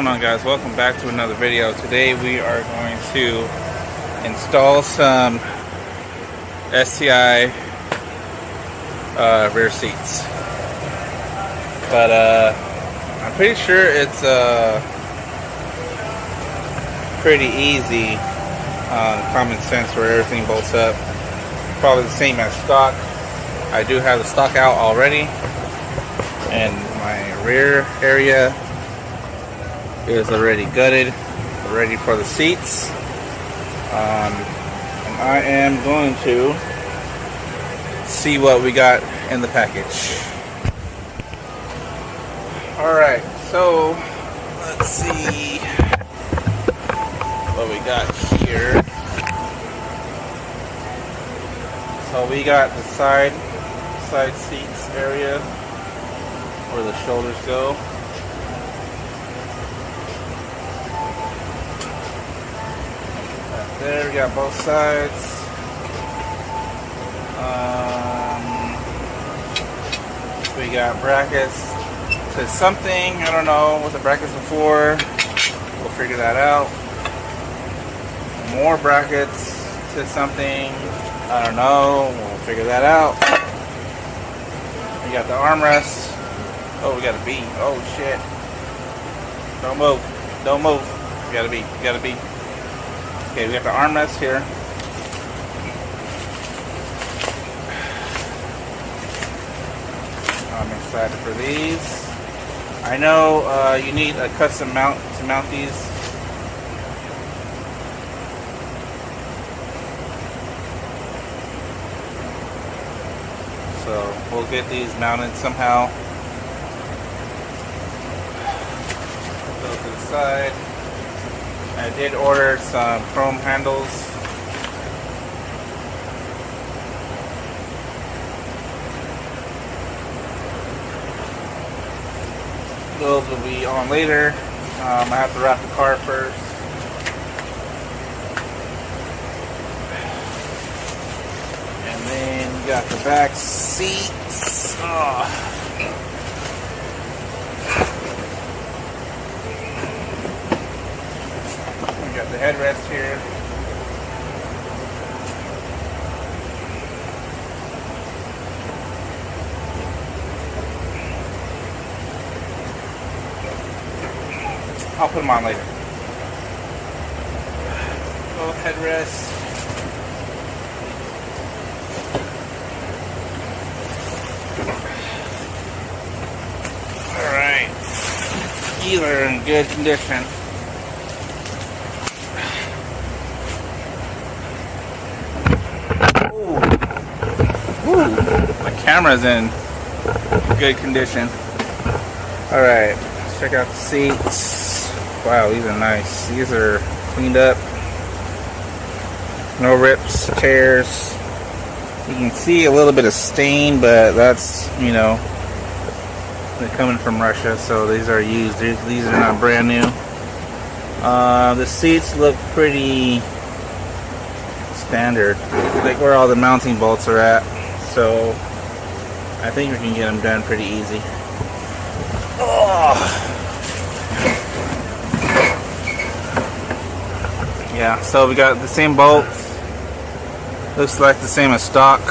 on, guys? Welcome back to another video. Today we are going to install some STI rear seats, but I'm pretty sure it's pretty easy, common sense, where everything bolts up. Probably the same as stock. I do have the stock out already, and my rear area is already gutted, ready for the seats. And I am going to see what we got in the package. Alright, so let's see what we got here. So we got the side seats area where the shoulders go. There, we got both sides. We got brackets to something. I don't know what the brackets before. We'll figure that out. More brackets to something. I don't know. We'll figure that out. We got the armrest. Oh, we got a B. Oh shit! Don't move. Don't move. You gotta be. You gotta be. Okay, we got the armrest here. I'm excited for these. I know you need a custom mount to mount these. So we'll get these mounted somehow. Go to the side. I did order some chrome handles. Those will be on later. I have to wrap the car first. And then we got the back seats. Got the headrest here. I'll put them on later. Both headrests. Alright. These are in good condition. My camera's in good condition. Alright, let's check out the seats. Wow, these are nice. These are cleaned up. No rips, tears. You can see a little bit of stain, but that's, you know, they're coming from Russia, so these are used. These are not brand new. The seats look pretty standard, like where all the mounting bolts are at. So I think we can get them done pretty easy. Oh. Yeah, so we got the same bolts. Looks like the same as stock.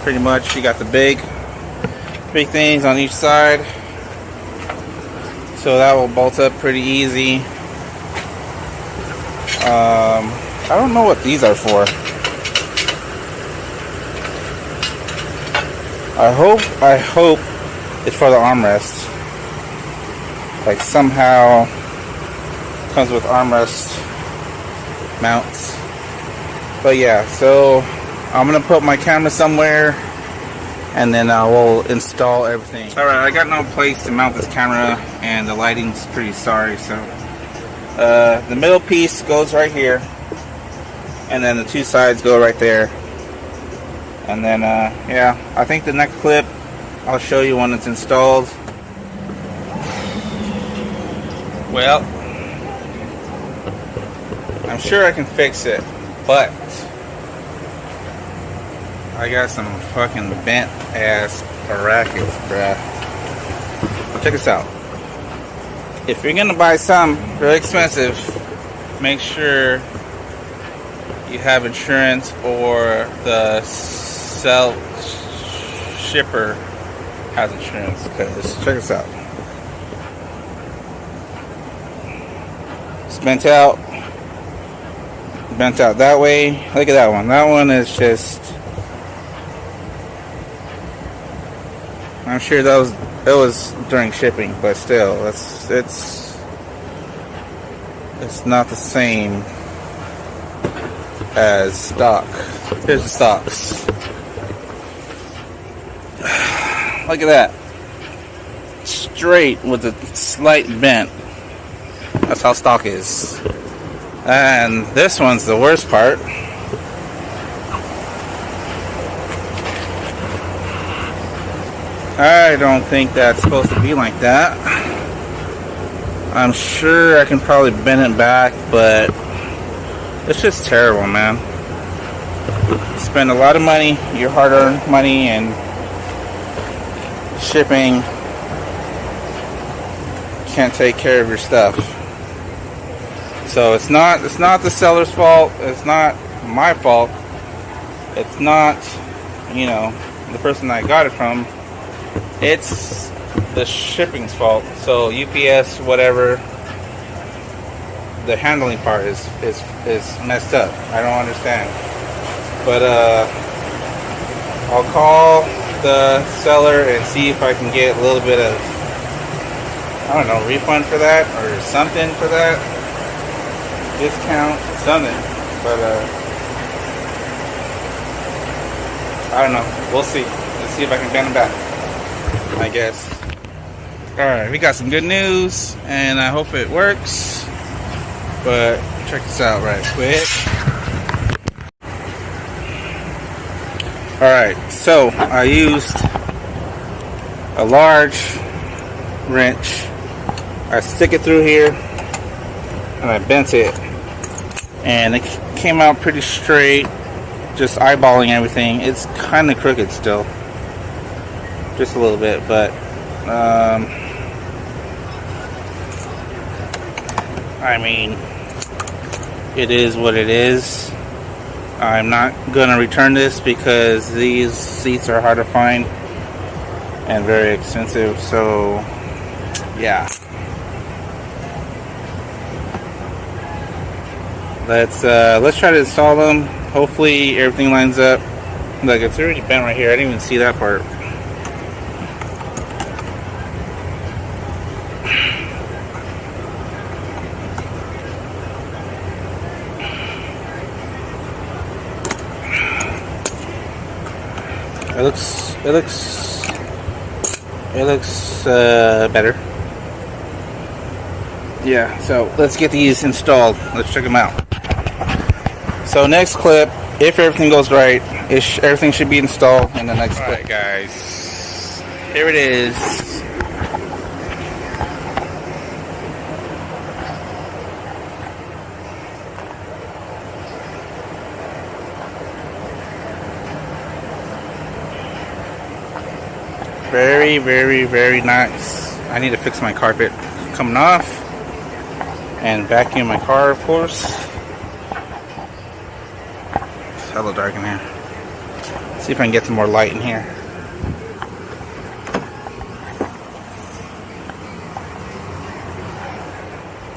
Pretty much. You got the big things on each side. So that will bolt up pretty easy. I don't know what these are for. I hope it's for the armrest. Like somehow comes with armrest mounts. But yeah, so I'm gonna put my camera somewhere and then we'll install everything. Alright, I got no place to mount this camera and the lighting's pretty sorry, so the middle piece goes right here and then the two sides go right there. And then, yeah, I think the next clip, I'll show you when it's installed. Well, I'm sure I can fix it, but I got some fucking bent ass brackets, bruh. Check this out. if you're gonna buy some very expensive, make sure you have insurance or the shipper has insurance. Because check this out. It's bent out that way. Look at that one. That one is just, I'm sure it was during shipping, but still, it's not the same as stock. Here's the stocks. Look at that. Straight with a slight bent. That's how stock is. And this one's the worst part. I don't think that's supposed to be like that. I'm sure I can probably bend it back, but it's just terrible, man. You spend a lot of money, your hard-earned money, and shipping, can't take care of your stuff. So it's not the seller's fault. It's not my fault. It's not, the person I got it from. It's the shipping's fault. So UPS, whatever, the handling part is messed up. I don't understand. But I'll call the seller and see if I can get a little bit of, I don't know, refund for that or something for that, discount, something. But I don't know. We'll see. Let's see if I can bend them back, I guess. Alright, we got some good news, and I hope it works. But check this out right quick. Alright, so I used a large wrench. I stick it through here, and I bent it. And it came out pretty straight, just eyeballing everything. It's kind of crooked still. Just a little bit, but I mean, it is what it is. I'm not gonna return this because these seats are hard to find and very expensive, so yeah. Let's try to install them. Hopefully everything lines up. Look, it's already bent right here. I didn't even see that part. It looks better. Yeah, so let's get these installed. Let's check them out. So next clip, if everything goes right, everything should be installed in the next clip. Alright guys, here it is. Very, very, very nice. I need to fix my carpet coming off and vacuum my car, of course. It's hella dark in here. See if I can get some more light in here.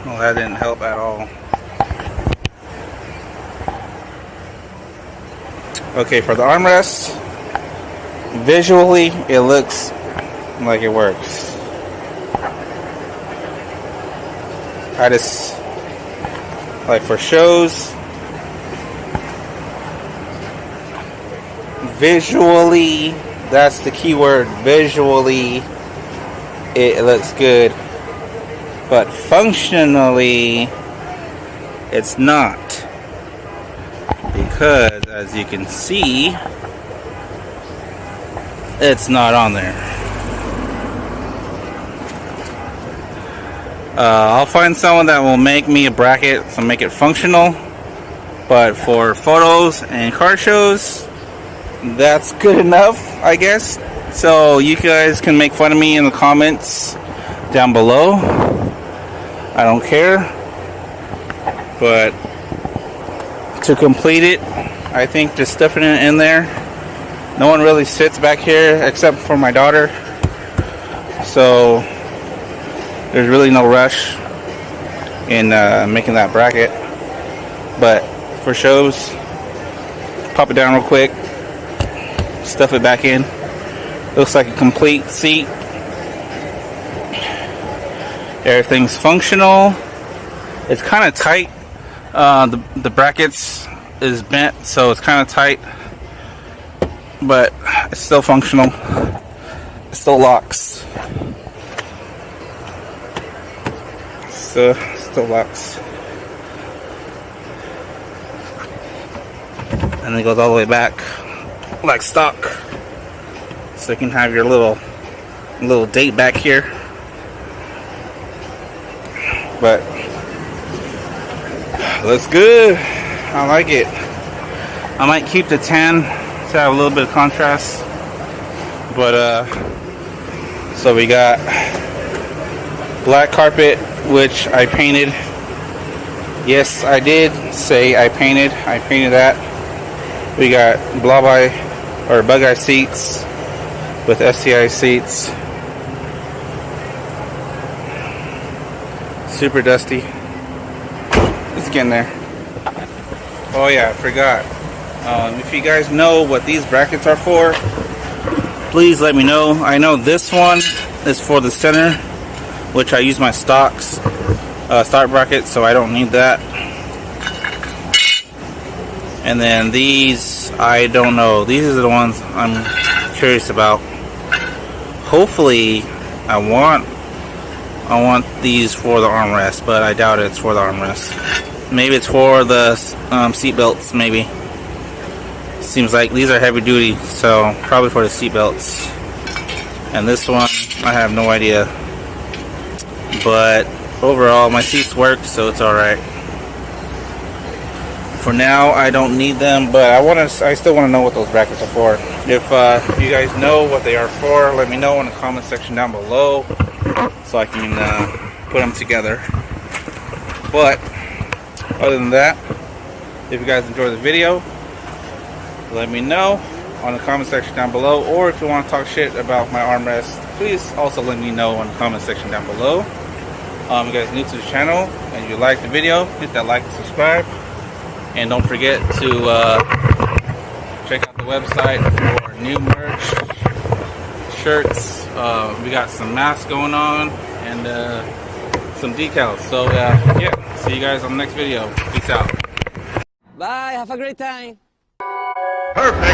Well, that didn't help at all. Okay, for the armrest, visually, it looks like it works. I just, like for shows, visually, that's the key word, visually, it looks good. But functionally, it's not. Because, as you can see, it's not on there. I'll find someone that will make me a bracket to make it functional, but for photos and car shows, that's good enough, I guess. So you guys can make fun of me in the comments down below, I don't care. But to complete it, I think just stuffing it in there. No one really sits back here except for my daughter. So there's really no rush in making that bracket. But for shows, pop it down real quick, stuff it back in. Looks like a complete seat. Everything's functional. It's kind of tight. The brackets is bent, so it's kind of tight, but it's still functional. It still locks. Still locks. And it goes all the way back like stock, so you can have your little date back here. But looks good. I like it. I might keep the tan to have a little bit of contrast. But so we got black carpet, which I painted. Yes, I did say I painted that. We got bug eye seats with STI seats. Super dusty. It's getting there. Oh yeah, I forgot. If you guys know what these brackets are for, please let me know. I know this one is for the center, which I use my stock bracket, so I don't need that. And then these, I don't know. These are the ones I'm curious about. Hopefully, I want these for the armrest, but I doubt it's for the armrest. Maybe it's for the seat belts. Maybe. Seems like these are heavy duty, so probably for the seat belts. And this one, I have no idea. But overall, my seats work, so it's all right. For now, I don't need them, but I still want to know what those brackets are for. If you guys know what they are for, let me know in the comment section down below, so I can put them together. But other than that, if you guys enjoyed the video, let me know on the comment section down below. Or if you want to talk shit about my armrest, please also let me know on the comment section down below. If you guys are new to the channel and you like the video, hit that like and subscribe. And don't forget to check out the website for new merch, shirts. We got some masks going on and some decals. So yeah, see you guys on the next video. Peace out. Bye, have a great time. Perfect.